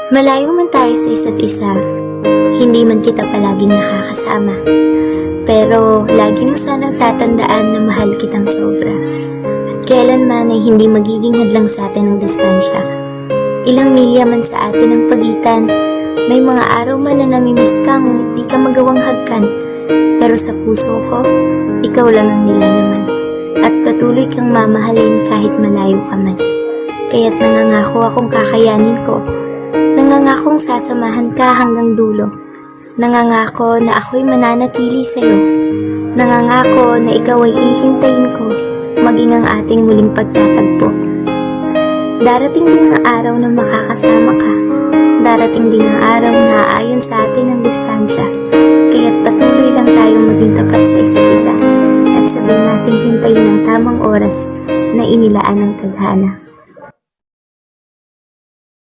Malayo man tayo sa isa't isa, hindi man kita palaging nakakasama. Pero lagi mo sanang tatandaan na mahal kitang sobra. At kailanman ay hindi magiging hadlang sa atin ang distansya. Ilang milya man sa atin ang pagitan, may mga araw man na namimiss ka ngunit di ka magawang hagkan. Pero sa puso ko, ikaw lang ang nilalaman. At patuloy kang mamahalin kahit malayo ka man. Kaya't nangangako akong kakayanin ko. Nangangakong sasamahan ka hanggang dulo. Nangangako na ako'y mananatili sa'yo. Nangangako na ikaw ay hihintayin ko, maging ang ating muling pagtatagpo. Darating din ang araw na makakasama ka. Darating din ang araw na aayon sa atin ang distansya. Kaya't patuloy lang tayong maging tapat sa isa't isa. At sabihin natin hintayin ang tamang oras na inilaan ng tadhana.